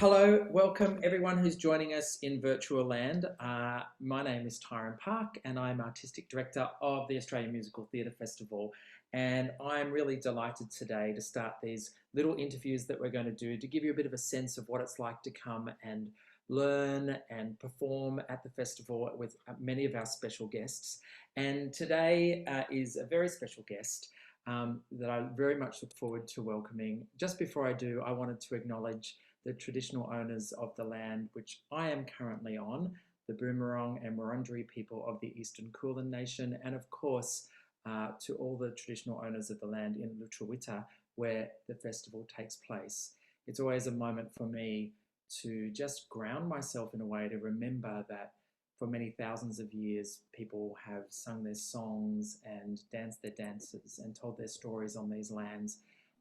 Hello, welcome everyone who's joining us in virtual land. My name is Tyron Park, and I'm Artistic Director of the Australian Musical Theatre Festival. And I'm really delighted today to start these little interviews that we're going to do to give you a bit of a sense of what it's like to come and learn and perform at the festival with many of our special guests. And today is a very special guest. That I very much look forward to welcoming. Just before I do, I wanted to acknowledge the traditional owners of the land which I am currently on, the Boomerang and Wurundjeri people of the Eastern Kulin Nation, and of course to all the traditional owners of the land in Lutruwita where the festival takes place. It's always a moment for me to just ground myself in a way to remember that for many thousands of years, people have sung their songs and danced their dances and told their stories on these lands,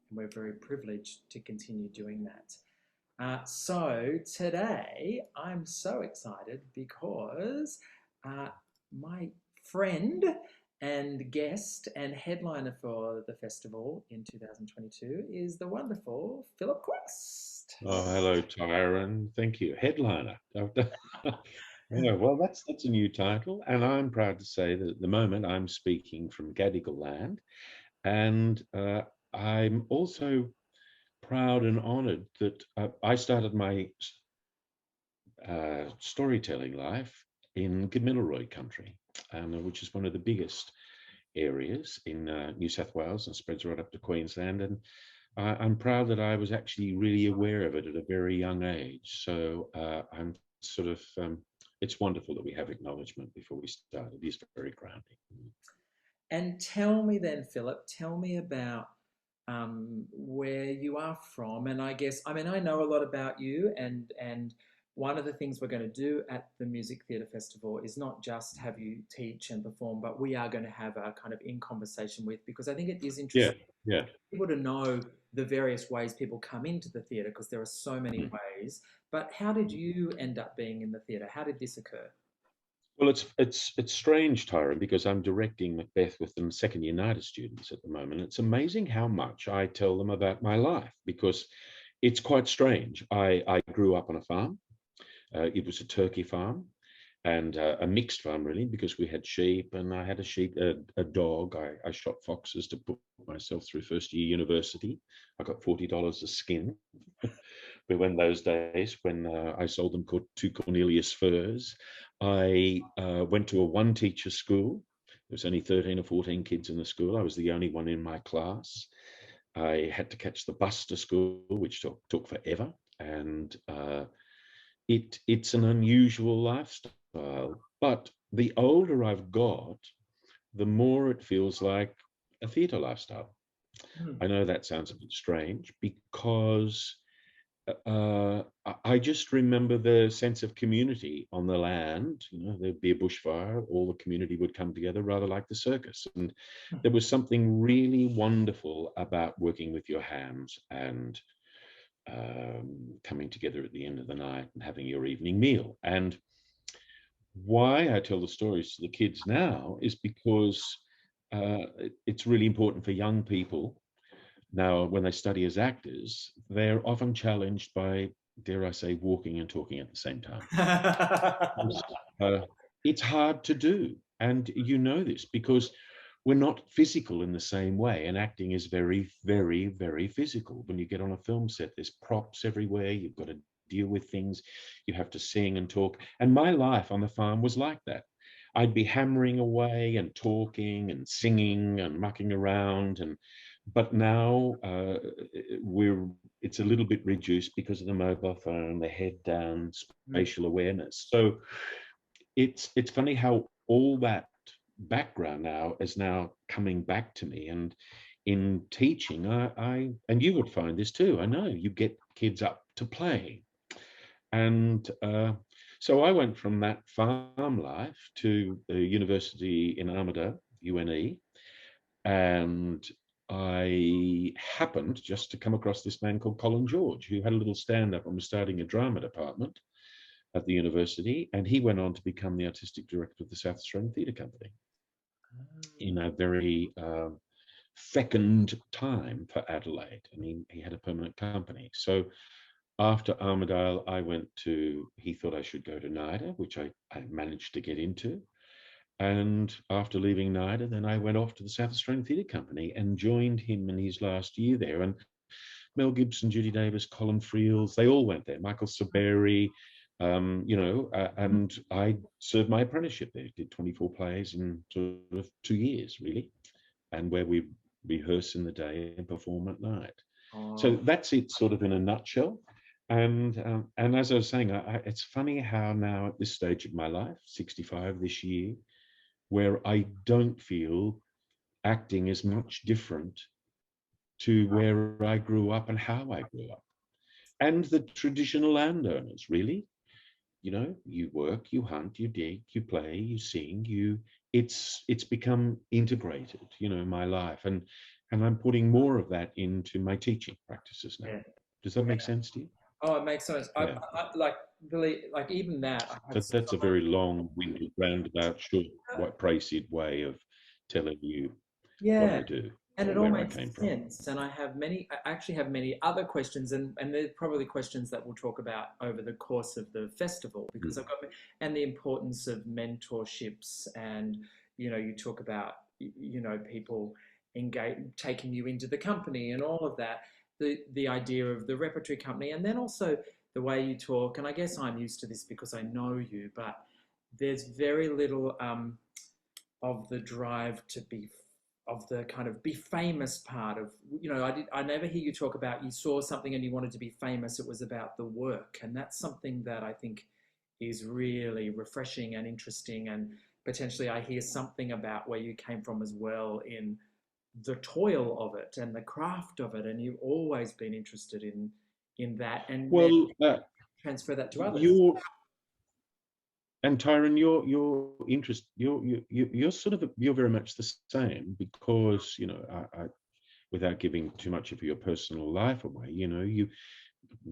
and we're very privileged to continue doing that. So today I'm so excited because my friend and guest and headliner for the festival in 2022 is the wonderful Philip Quest. Oh, hello, Tyron. Thank you. Headliner. Yeah, well, that's a new title, and I'm proud to say that at the moment I'm speaking from Gadigal land, and I'm also proud and honoured that I started my storytelling life in Gamilaroi country, which is one of the biggest areas in New South Wales and spreads right up to Queensland. And I'm proud that I was actually really aware of it at a very young age. So I'm sort of, it's wonderful that we have acknowledgement before we start. It is very grounding. And tell me then, Philip, tell me about where you are from. And I guess, I mean, I know a lot about you, and one of the things we're going to do at the Music Theatre Festival is not just have you teach and perform, but we are going to have a kind of in conversation with, because I think it is Yeah, interesting yeah. for people to know the various ways people come into the theatre because there are so many Mm. ways. But how did you end up being in the theatre? How did this occur? Well, it's strange, Tyra, because I'm directing Macbeth with the second year NIDA students at the moment. It's amazing how much I tell them about my life because it's quite strange. I grew up on a farm. It was a turkey farm and a mixed farm, really, because we had sheep and I had a dog. I shot foxes to put myself through first year university. I got $40 a skin. But when those days when I sold them to Cornelius Furs, I went to a one teacher school. There was only 13 or 14 kids in the school. I was the only one in my class. I had to catch the bus to school, which took forever. And it's an unusual lifestyle. But the older I've got, the more it feels like a theatre lifestyle. Hmm. I know that sounds a bit strange because I just remember the sense of community on the land. You know, there'd be a bushfire, all the community would come together, rather like the circus. And there was something really wonderful about working with your hands and coming together at the end of the night and having your evening meal. And why I tell the stories to the kids now is because it's really important for young people now, when they study as actors, they're often challenged by, dare I say, walking and talking at the same time. Because, Uh, it's hard to do. And you know this because we're not physical in the same way. And acting is very, very, very physical. When you get on a film set, there's props everywhere. You've got to deal with things. You have to sing and talk. And my life on the farm was like that. I'd be hammering away and talking and singing and mucking around. But now we're it's a little bit reduced because of the mobile phone, the head down, spatial awareness. So it's funny how all that background now is now coming back to me. And in teaching, I and you would find this too. I know you get kids up to play, and so I went from that farm life to the university in Armidale, UNE, and I happened just to come across this man called Colin George, who had a little stand up and was starting a drama department at the university. And he went on to become the artistic director of the South Australian Theatre Company in a very fecund time for Adelaide. I mean, he had a permanent company. So after Armidale, he thought I should go to NIDA, which I managed to get into. And after leaving NIDA, then I went off to the South Australian Theatre Company and joined him in his last year there. And Mel Gibson, Judy Davis, Colin Friels, they all went there. Michael Saberi, and I served my apprenticeship there. Did 24 plays in sort of 2 years, really, and where we rehearse in the day and perform at night. So that's it, sort of in a nutshell. And as I was saying, it's funny how now at this stage of my life, 65 this year, where I don't feel acting is much different to where I grew up and how I grew up. And the traditional landowners, really. You work, you hunt, you dig, you play, you sing, it's become integrated, my life. And I'm putting more of that into my teaching practices now. Yeah. Does that make sense to you? Oh, it makes sense. Yeah. I like really like even that. That's a very long-winded, roundabout, short, praised way of telling you what I do. And it all where I makes came sense. And I actually have many other questions, and they're probably questions that we'll talk about over the course of the festival, because I've got, and the importance of mentorships, and you talk about people taking you into the company and all of that, the idea of the repertory company, and then also the way you talk. And I guess I'm used to this because I know you, but there's very little of the drive to be, of the kind of be famous part of, I never hear you talk about you saw something and you wanted to be famous. It was about the work, and that's something that I think is really refreshing and interesting. And potentially I hear something about where you came from as well, in the toil of it and the craft of it, and you've always been interested in that, and then transfer that to others. And Tyron, your interest, you're sort of, you're very much the same, because I without giving too much of your personal life away,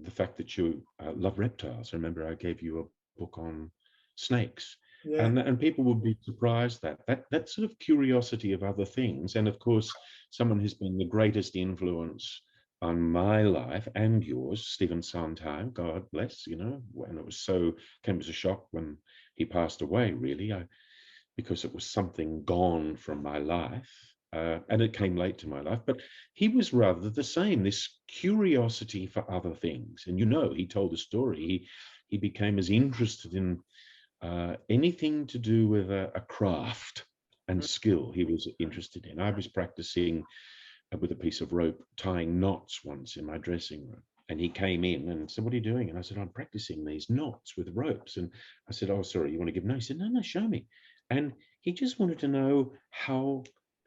the fact that you love reptiles. I remember I gave you a book on snakes, and people would be surprised that sort of curiosity of other things. And of course, someone who's been the greatest influence on my life and yours, Stephen Sondheim, God bless, and it was came as a shock when he passed away, really, because it was something gone from my life, and it came late to my life. But he was rather the same, this curiosity for other things. And he told a story. He became as interested in anything to do with a craft and skill he was interested in. I was practicing with a piece of rope tying knots once in my dressing room, and he came in and said, "What are you doing?" And I said, "I'm practicing these knots with ropes." And I said, "Oh, sorry, you want to give?" No, he said, "No, show me." And he just wanted to know how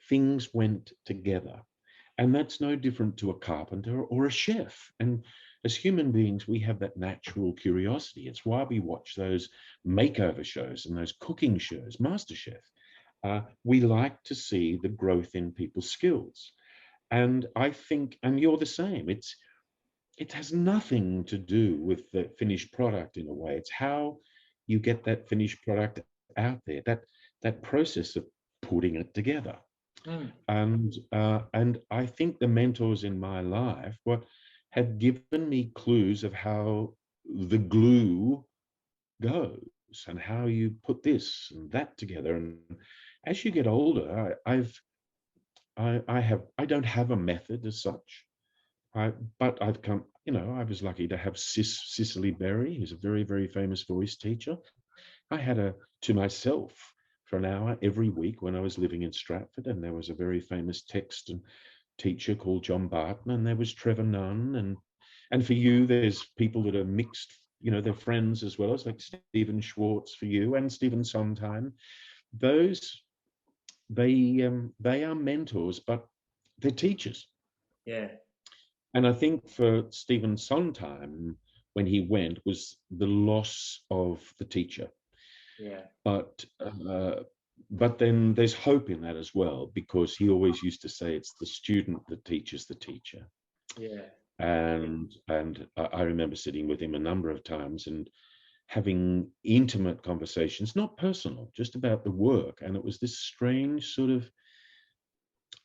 things went together. And that's no different to a carpenter or a chef. And as human beings, we have that natural curiosity. It's why we watch those makeover shows and those cooking shows, MasterChef. We like to see the growth in people's skills. And I think, and you're the same, it has nothing to do with the finished product in a way. It's how you get that finished product out there, that process of putting it together. And I think the mentors in my life have given me clues of how the glue goes and how you put this and that together. And as you get older, I don't have a method as such. But I've come, I was lucky to have Cicely Berry, who's a very, very famous voice teacher. I had her to myself for an hour every week when I was living in Stratford, and there was a very famous text and teacher called John Barton, and there was Trevor Nunn, and for you, there's people that are mixed, they're friends as well, as like Stephen Schwartz for you, and Stephen Sondheim. Those, they are mentors, but they're teachers. Yeah. And I think for Stephen Sondheim, when he went, was the loss of the teacher. Yeah. But then there's hope in that as well, because he always used to say it's the student that teaches the teacher. Yeah. And I remember sitting with him a number of times and having intimate conversations, not personal, just about the work. And it was this strange sort of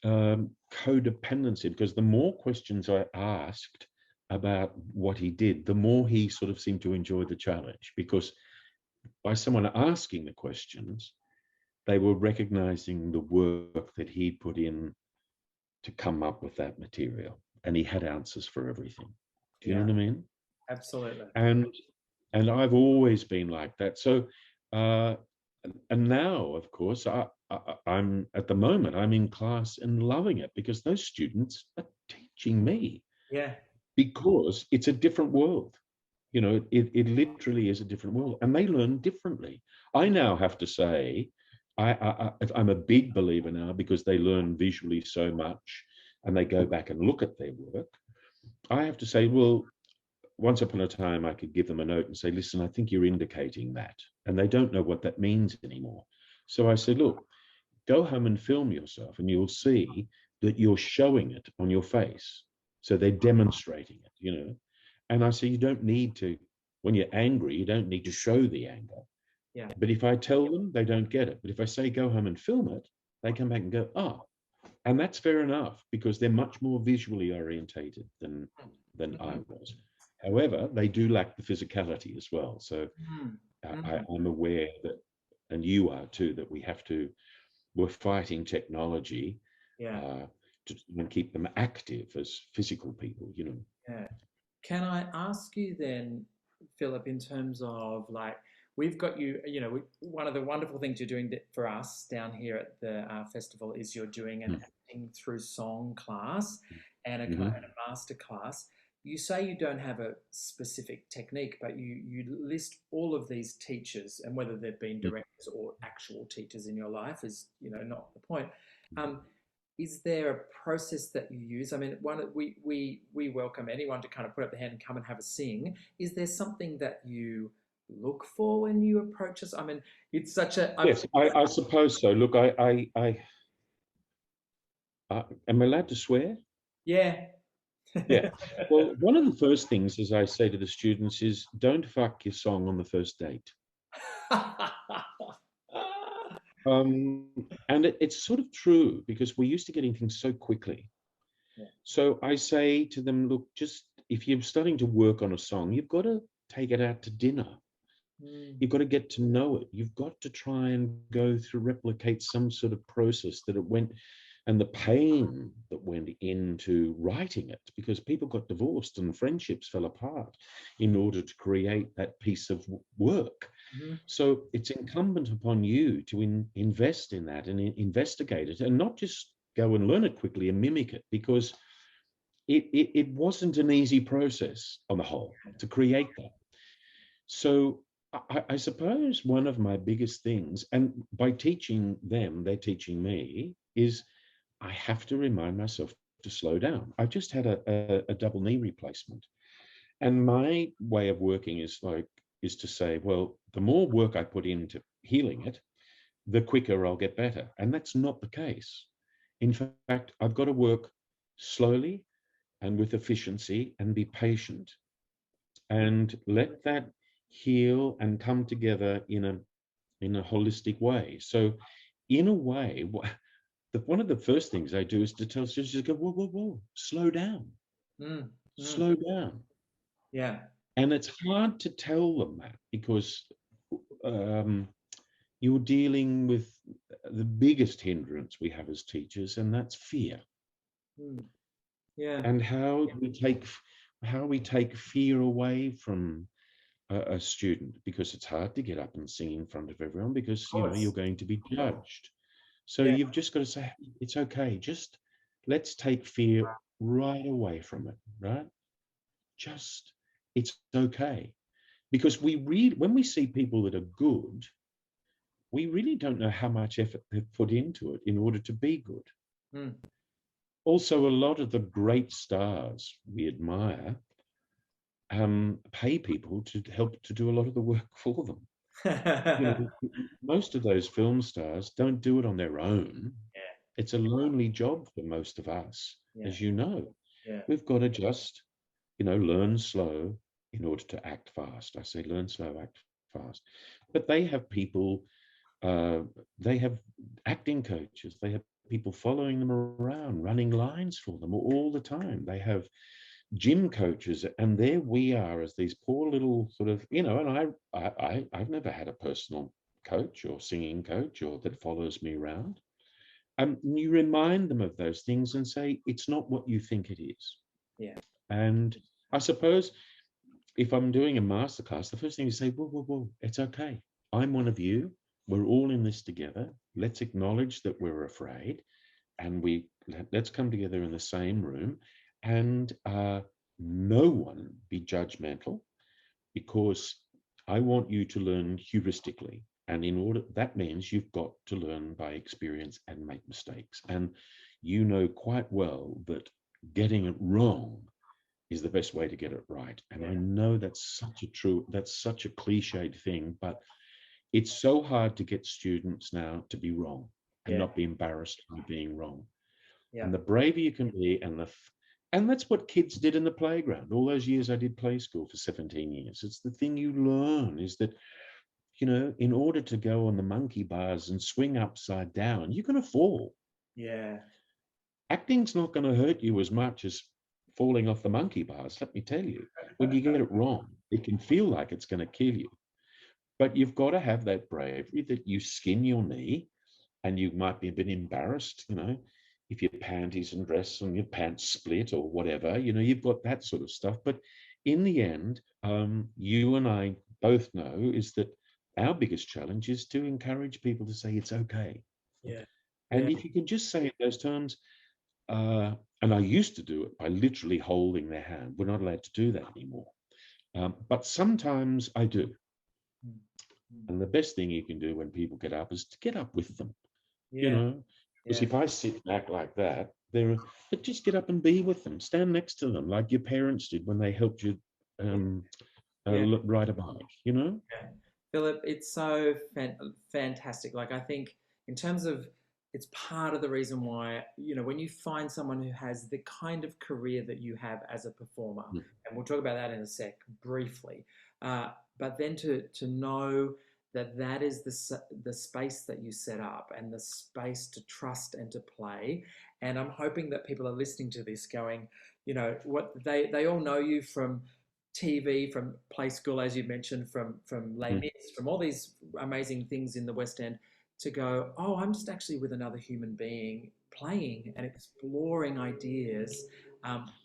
codependency, because the more questions I asked, about what he did, the more he sort of seemed to enjoy the challenge, because by someone asking the questions, they were recognizing the work that he put in to come up with that material, and he had answers for everything. Do you know Yeah, what I mean? absolutely. And I've always been like that. So uh, and now, of course, I'm at the moment I'm in class and loving it, because those students are teaching me, Yeah, because it's a different world. You know, it literally is a different world, and they learn differently. I now have to say, I'm a big believer now, because they learn visually so much, and they go back and look at their work. I have to say, well, once upon a time, I could give them a note and say, listen, I think you're indicating that. And they don't know what that means anymore. So I said, look, go home and film yourself, and you'll see that you're showing it on your face. So they're demonstrating it, you know. And I say, you don't need to, when you're angry, you don't need to show the anger. yeah, But if I tell them, they don't get it. But if I say, go home and film it, they come back and go, oh, and that's fair enough, because they're much more visually orientated than I mhm, was. However, they do lack the physicality as well. So mhm, I'm aware that, and you are too, that we're fighting technology yeah, uh, to try and keep them active as physical people, you know. yeah. Can I ask you then, Philip, in terms of like, we've got you, one of the wonderful things you're doing for us down here at the festival is you're doing an Mm. acting through song class and and Mhm. a master class. You say you don't have a specific technique, but you list all of these teachers, and whether they've been Mm. directors or actual teachers in your life is, not the point. Um, is there a process that you use? I mean, we welcome anyone to kind of put up their hand and come and have a sing. Is there something that you look for when you approach us? I mean, it's such a I've Yes, I suppose so. Look, am I allowed to swear? yeah. Yeah. Well, one of the first things, as I say to the students, is don't fuck your song on the first date. Um, and it's sort of true, because we're used to getting things so quickly. Yeah. So I say to them, look, just if you're starting to work on a song, you've got to take it out to dinner. Mm, You've got to get to know it. You've got to try and go through, replicate some sort of process that it went, and the pain that went into writing it, because people got divorced and friendships fell apart in order to create that piece of work. mhm. So it's incumbent upon you to invest in that and investigate it, and not just go and learn it quickly and mimic it, because it wasn't an easy process on the whole to create that. So I suppose one of my biggest things, and by teaching them, they're teaching me, is I have to remind myself to slow down. I just had a double knee replacement. And my way of working is to say, well, the more work I put into healing it, the quicker I'll get better. And that's not the case. In fact, I've got to work slowly and with efficiency and be patient, and let that heal and come together in a holistic way. So in a way, one of the first things I do is to tell students, just go, whoa, whoa, whoa, Mm, mm, slow down. yeah. And it's hard to tell them that, because um, you're dealing with the biggest hindrance we have as teachers, and that's fear. Mm, yeah. And how we take fear away from a student, because it's hard to get up and sing in front of everyone, because Of you're course. going to be judged. So Yeah. you've just got to say, "Hey, it's okay. Just let's take fear right away from it, right? Just it's okay." Because when we see people that are good, we really don't know how much effort they've put into it in order to be good. Mm. Also, a lot of the great stars we admire pay people to help to do a lot of the work for them. You know, most of those film stars don't do it on their own. Yeah. It's a lonely job for most of us, Yeah. as you know. Yeah. We've got to just, learn slow in order to act fast. I say learn slow, act fast. But they have people, uh, they have acting coaches, they have people following them around, running lines for them all the time. They have gym coaches, and there we are as these poor little sort of, and I've never had a personal coach or singing coach or that follows me around. You remind them of those things and say, it's not what you think it is. Yeah. And I suppose if I'm doing a masterclass, the first thing you say, whoa, whoa, whoa, it's okay. I'm one of you. We're all in this together. Let's acknowledge that we're afraid, and let's come together in the same room, and no one be judgmental, because I want you to learn heuristically. And in order, that means you've got to learn by experience and make mistakes. And you know quite well that getting it wrong is the best way to get it right. And I know that's such a cliched thing, but it's so hard to get students now to be wrong and not be embarrassed by being wrong. And the braver you can be, and that's what kids did in the playground. All those years I did play school for 17 years. It's the thing you learn is that, in order to go on the monkey bars and swing upside down, you're going to fall. Yeah. Acting's not going to hurt you as much as falling off the monkey bars, let me tell you. When you get it wrong, it can feel like it's going to kill you. But you've got to have that bravery that you skin your knee, and you might be a bit embarrassed, if your panties and dress and your pants split or whatever, you've got that sort of stuff. But in the end, you and I both know is that our biggest challenge is to encourage people to say it's okay. Yeah. And if you can just say in those terms, and I used to do it by literally holding their hand. We're not allowed to do that anymore. But sometimes I do. And the best thing you can do when people get up is to get up with them. Because if I sit back like that, but just get up and be with them, stand next to them like your parents did when they helped you ride a bike, Philip, it's so fantastic. Like, I think in terms of, it's part of the reason why, when you find someone who has the kind of career that you have as a performer, and we'll talk about that in a sec briefly, but then to know that is the space that you set up and the space to trust and to play. And I'm hoping that people are listening to this going, what they all know you from TV, from Play School, as you mentioned, from Les Mis, from all these amazing things in the West End, to go, oh, I'm just actually with another human being playing and exploring ideas.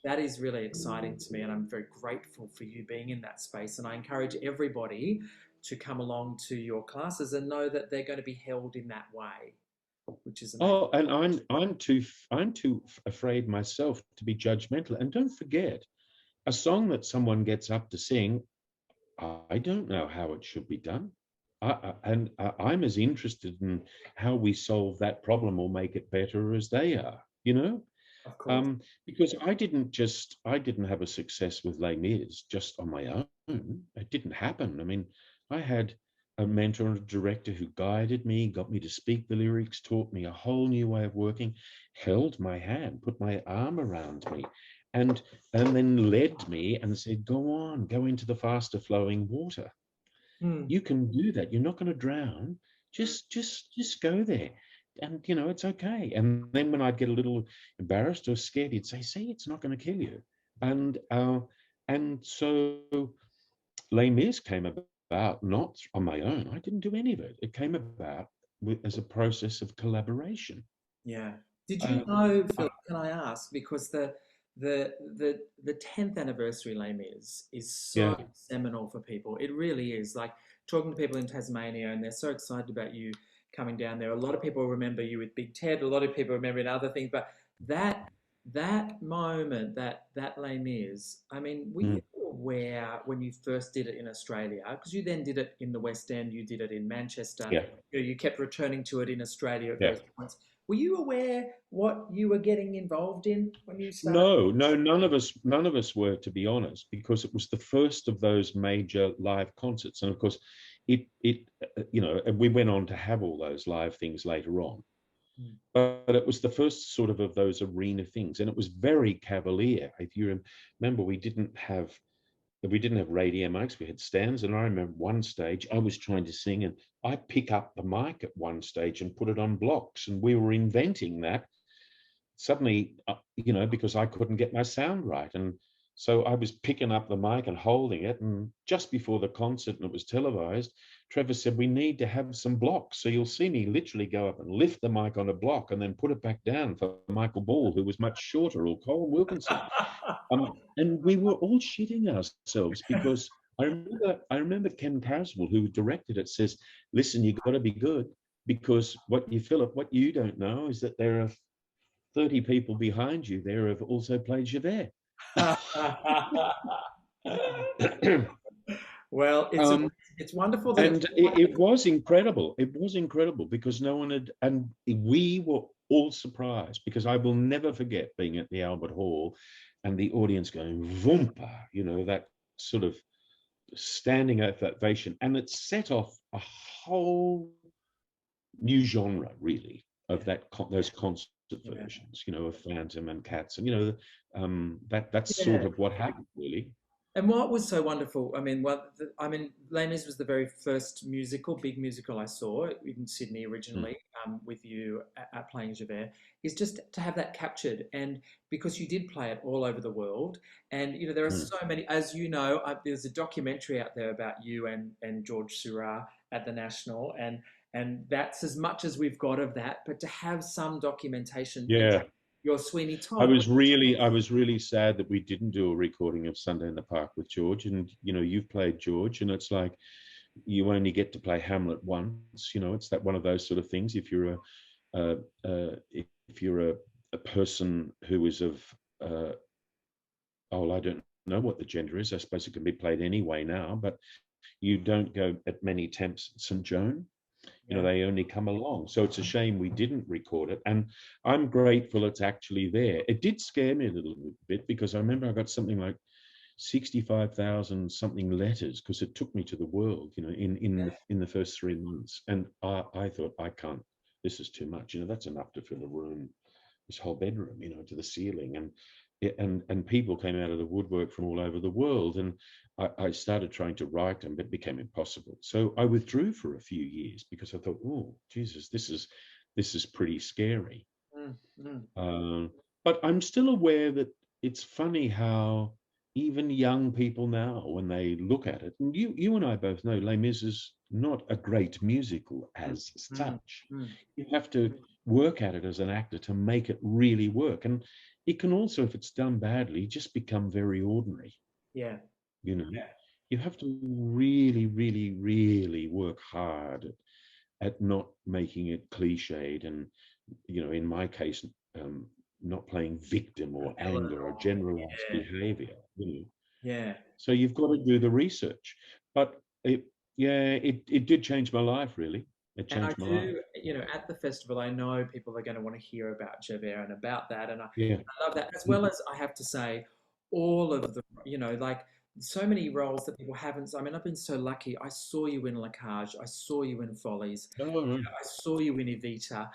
That is really exciting to me, and I'm very grateful for you being in that space. And I encourage everybody to come along to your classes and know that they're going to be held in that way, which is amazing. Oh, and I'm too afraid myself to be judgmental. And don't forget, a song that someone gets up to sing, I don't know how it should be done. I'm as interested in how we solve that problem or make it better as they are, Of course. Because I didn't have a success with Les Mis just on my own. It didn't happen. I mean, I had a mentor and a director who guided me, got me to speak the lyrics, taught me a whole new way of working, held my hand, put my arm around me, and then led me and said, go on, go into the faster flowing water. You can do that. You're not going to drown. Just go there. And, it's okay. And then when I'd get a little embarrassed or scared, he'd say, see, it's not going to kill you. And so Les Mis came about not on my own. I didn't do any of it. It came about as a process of collaboration. Yeah. Did you know, Philip, can I ask, because the 10th anniversary Les Mis is so seminal for people. It really is. Like, talking to people in Tasmania, and they're so excited about you coming down there. A lot of people remember you with Big Ted. A lot of people remember in other things. But that moment, that Les Mis, I mean, were you aware when you first did it in Australia? Because you then did it in the West End, you did it in Manchester. Yeah. You kept returning to it in Australia at various points. Were you aware what you were getting involved in when you started? No, none of us were, to be honest, because it was the first of those major live concerts. And of course, we went on to have all those live things later on. But it was the first sort of those arena things. And it was very cavalier. If you remember, we didn't have radio mics, we had stands. And I remember one stage I was trying to sing and I pick up the mic at one stage and put it on blocks. And we were inventing that suddenly, because I couldn't get my sound right. And So I was picking up the mic and holding it, and just before the concert, and it was televised, Trevor said, "We need to have some blocks." So you'll see me literally go up and lift the mic on a block and then put it back down for Michael Ball, who was much shorter, or Colin Wilkinson. And we were all shitting ourselves because I remember Ken Carswell, who directed it, says, "Listen, you got to be good, because what you don't know is that there are 30 people behind you there have also played Javert." Well, um, it's wonderful that and it was incredible. It was incredible because no one had, and we were all surprised, because I will never forget being at the Albert Hall and the audience going "Vumpa," that sort of standing ovation, and it set off a whole new genre, really, of those concert versions, of Phantom and Cats, and that's sort yeah. of what happened, really. And what was so wonderful, Les Mis was the very first big musical I saw in Sydney Mm, originally, with you at playing Javert, is just to have that captured. And because you did play it all over the world, and there are mm. so many, as you know, there's a documentary out there about you and George Seurat at the National, and that's as much as we've got of that. But to have some documentation, Yeah. your Sweeney I Todd. was really sad that we didn't do a recording of Sunday in the Park with George. And you've played George, and it's like you only get to play Hamlet once. It's that one of those sort of things. If you're a person who is of I don't know what the gender is. I suppose it can be played anyway now, but you don't go at many temps at St. Joan. Yeah. They only come along. So it's a shame we didn't record it. And I'm grateful it's actually there. It did scare me a little bit, because I remember I got something like 65,000 something letters, because it took me to the world, in the first 3 months. And I thought, I can't, this is too much. That's enough to fill a room, this whole bedroom, to the ceiling. And people came out of the woodwork from all over the world. And I started trying to write them, but it became impossible. So I withdrew for a few years, because I thought, oh, Jesus, this is pretty scary. Mm, mm. Uh, but I'm still aware that it's funny how even young people now, when they look at it, and you and I both know Les Mis is not a great musical Mm, as mm, such. mm. You have to work at it as an actor to make it really work. And it can also, if it's done badly, just become very ordinary. Yeah. You know, you have to really, really, really work hard at not making it cliched, and in my case, um, not playing victim or anger or generalized Yeah. behavior. Yeah. So you've got to do the research. But it did change my life, really. It And I changed my life. do, at the festival, I know people are going to want to hear about Javert and about that. And Yeah. I love that, as Mm. well as I have to say, all of the, like so many roles that people haven't. I mean, I've been so lucky. I saw you in La Cage. I saw you in Follies. Oh, right. I saw you in Evita.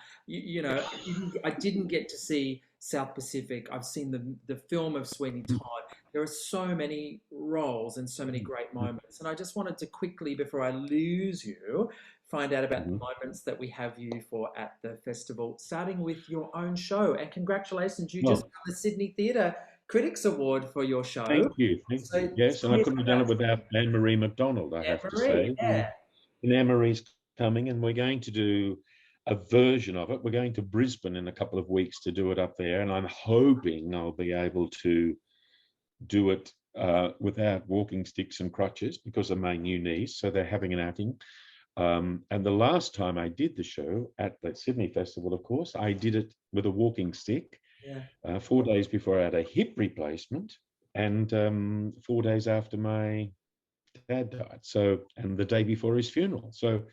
I didn't get to see South Pacific. I've seen the film of Sweeney Mm, Todd. There are so many roles and so many mm, great mm, moments. And I just wanted to quickly, before I lose you, find out about the mhm. moments that we have you for at the festival, starting with your own show. And congratulations, you just Well, won the Sydney Theatre Critics Award for your show. thank you. Thank So you. Yes, and tell I me couldn't have about done it that. without Anne-Marie MacDonald, I Yeah, have to Marie. say. Yeah. And Anne-Marie's coming, and we're going to do a version of it. We're going to Brisbane in a couple of weeks to do it up there, and I'm hoping I'll be able to do it without walking sticks and crutches because of my new knees. So they're having an outing. And the last time I did the show at the Sydney Festival, of course, I did it with a walking stick Yeah. 4 days before I had a hip replacement, and 4 days after my dad died. So, and the day before his funeral. So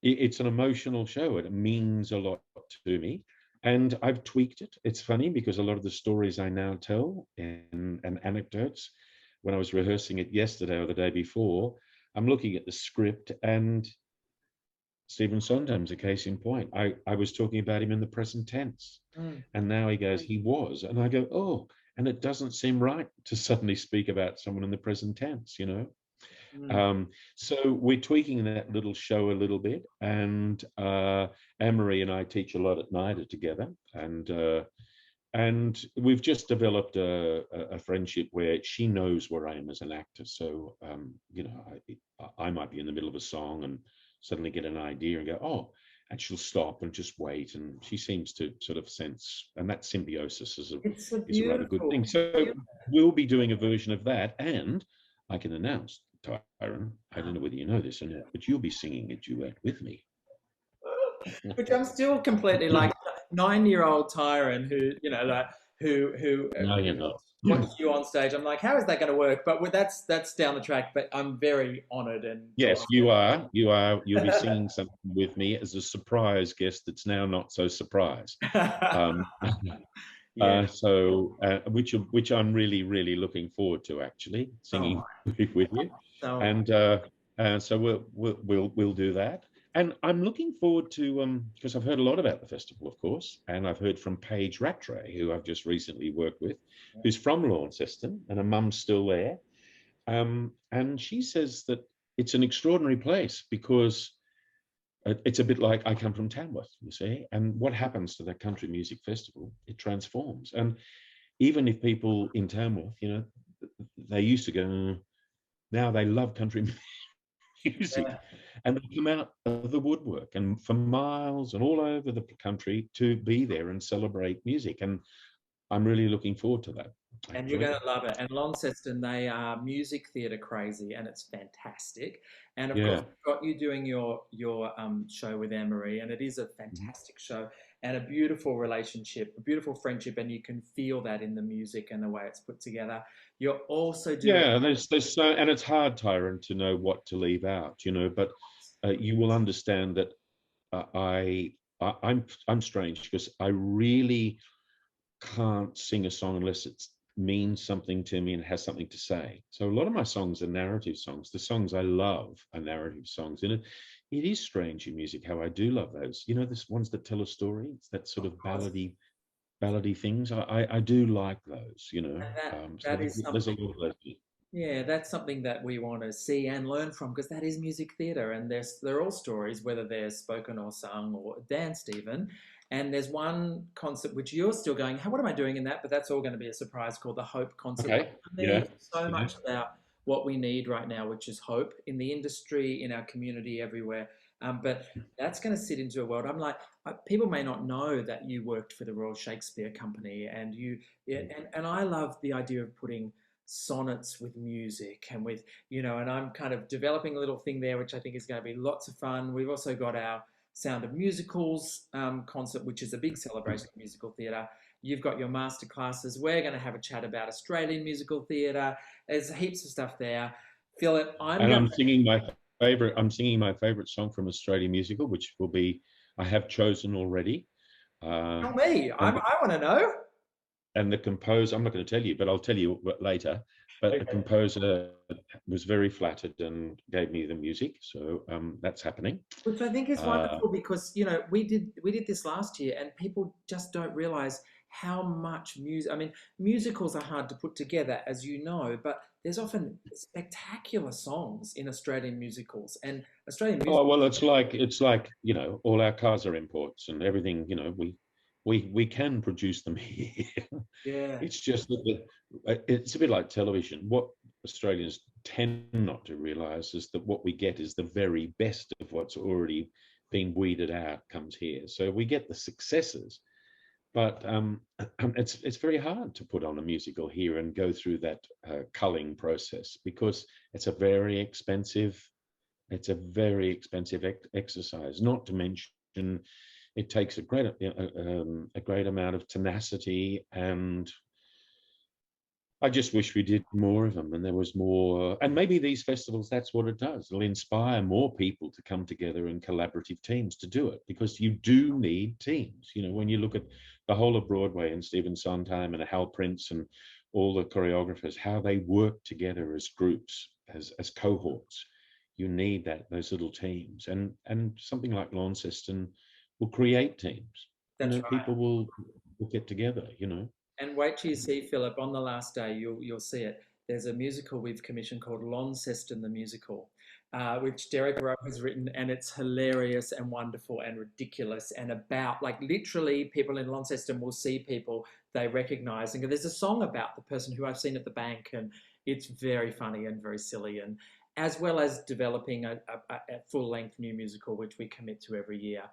it's an emotional show. It means a lot to me. And I've tweaked it. It's funny because a lot of the stories I now tell and anecdotes, when I was rehearsing it yesterday or the day before, I'm looking at the script, and Stephen Sondheim's a case in point. I was talking about him in the present tense. Mm, And now he goes, he was. And I go, oh, and it doesn't seem right to suddenly speak about someone in the present tense. mm. So we're tweaking that little show a little bit. And Anne-Marie and I teach a lot at NIDA together. And and we've just developed a friendship where she knows where I am as an actor. So, you know, I might be in the middle of a song and suddenly get an idea and go, oh, and she'll stop and just wait. And she seems to sort of sense, and that symbiosis It's a is a rather good thing. beautiful. So we'll be doing a version of that. And I can announce, Tyron, I don't know whether you know this or not, but you'll be singing a duet with me. Which I'm still completely like 9-year-old Tyron who, like, who No, you're not. watched you on stage. I'm like, how is that going to work? But that's down the track. But I'm very honoured and Yes, you are. You are. You'll be singing something with me as a surprise guest that's now not so surprise. delighted. Um, Yeah. which I'm really, really looking forward to actually Oh, singing with you, so am I. and so we'll do that. And I'm looking forward to because I've heard a lot about the festival, of course, and I've heard from Paige Rattray, who I've just recently worked with, who's from Launceston, and her mum's still there. And she says that it's an extraordinary place because it's a bit like I come from Tamworth, you see, and what happens to that country music festival? It transforms. And even if people in Tamworth, you know, they used to go, now they love country music, Yeah. and they come out of the woodwork and for miles and all over the country to be there and celebrate music. And I'm really looking forward to that, And you're actually. going to love it. And Launceston, they are music theatre crazy, and it's fantastic. And of course, Yeah. we've got you doing your show with Anne Marie, and it is a Mhm. fantastic show and a beautiful relationship, a beautiful friendship, and you can feel that in the music and the way it's put together. You're also doing. Yeah, there's so, and it's hard, Tyron, to know what to leave out, you know. But you will understand that I'm strange because I really can't sing a song unless it means something to me and has something to say. So a lot of my songs are narrative songs. The songs I love are narrative songs. And it is strange in music how I do love those. You know, the ones that tell a story. It's that sort Of of course, ballady things. I do like those. You know, and that so that is there's a something. lot of those. Yeah, that's something that we want to see and learn from because that is music theatre, and they're all stories, whether they're spoken or sung or danced even. And there's one concert which you're still going, how, what am I doing in that? But that's all going to be a surprise called the Hope Concert, which Okay. for me Yeah. is so Yeah. much about what we need right now, which is hope in the industry, in our community, everywhere. But that's going to sit into a world. I'm like, people may not know that you worked for the Royal Shakespeare Company, and yeah, and I love the idea of putting sonnets with music and with, and I'm kind of developing a little thing there which I think is going to be lots of fun. We've also got our Sound of Musicals concert, which is a big celebration of musical theatre. You've got your master classes. We're going to have a chat about Australian musical theatre. There's heaps of stuff there. Philip, I'm And going I'm singing my favorite song from Australian musical, which will be I have chosen already. to Uh, tell me. and I want to know. and the composer, I'm not going to tell you, but I'll tell you later. But the Okay. composer was very flattered and gave me the music, so that's happening. Which I think is Uh, wonderful because we did this last year and people just don't realize how much music. I mean, musicals are hard to put together, as you know, but there's often spectacular songs in Australian musicals and Australian music. oh well, it's like you know, all our cars are imports and everything. You know, we can produce them here. Yeah, It's just that it's a bit like television. What Australians tend not to realise is that what we get is the very best of what's already been weeded out comes here. So we get the successes, but it's very hard to put on a musical here and go through that culling process because it's a very expensive exercise. Not to mention, it takes a great amount of tenacity, and I just wish we did more of them and there was more. And maybe these festivals, that's what it does. It'll inspire more people to come together in collaborative teams to do it because you do need teams. You know, when you look at the whole of Broadway and Stephen Sondheim and Hal Prince and all the choreographers, how they work together as groups, as cohorts. You need those little teams. And something like Launceston will create teams. You that's know, right. people will get together, you know. And wait till you see Philip on the last day. You'll see it. There's a musical we've commissioned called Launceston the Musical, which Derek Rowe has written, and it's hilarious and wonderful and ridiculous and about like literally people in Launceston will see people they recognise and go, there's a song about the person who I've seen at the bank, and it's very funny and very silly, and as well as developing a full-length new musical which we commit to every year.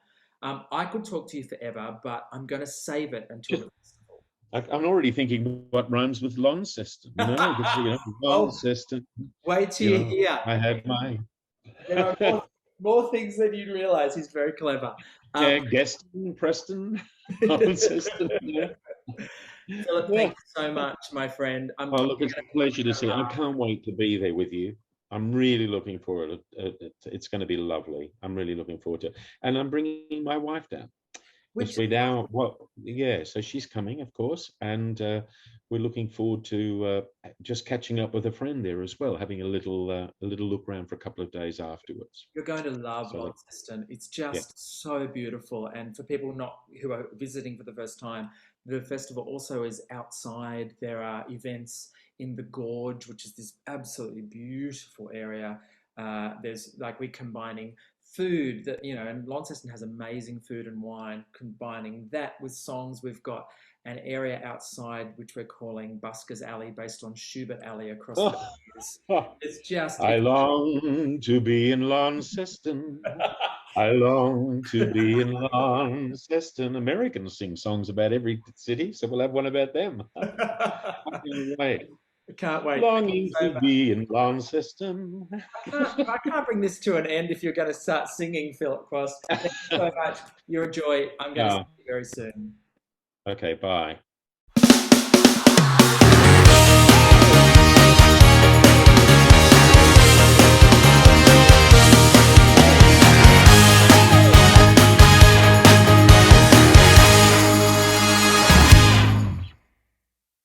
I could talk to you forever, but I'm going to save it until the festival. I'm already thinking what rhymes with Launceston, you know, because, you know, Oh, Launceston, wait till you you know, hear. I had my There are more things than you'd realise. He's very clever. yeah, Gaston, Preston, Launceston. Yeah. Philip, thank Yeah. you so much, my friend. Oh, look, it's a pleasure to see you. I can't wait to be there with you. I'm really looking forward. It's going to be lovely. I'm really looking forward to it. And I'm bringing my wife down. Which We're down, well, yeah, so she's coming, of course, and we're looking forward to just catching up with a friend there as well, having a little look around for a couple of days afterwards. you're going to love So, Launceston. It's yeah. just so beautiful. And for people not who are visiting for the first time, the festival also is outside. There are events in the Gorge, which is this absolutely beautiful area. There's like we're combining food that, you know, and Launceston has amazing food and wine, combining that with songs. We've got an area outside which we're calling Busker's Alley based on Schubert Alley across the years. It's just, I long to be in Launceston. I long to be in Launceston. Americans sing songs about every city, so we'll have one about them. I can't wait. Can't wait. Longing So to much. be in Launceston. I can't bring this to an end if you're going to start singing, Philip Cross. Thank you so much. You're a joy. I'm going to see you very soon. Okay, bye.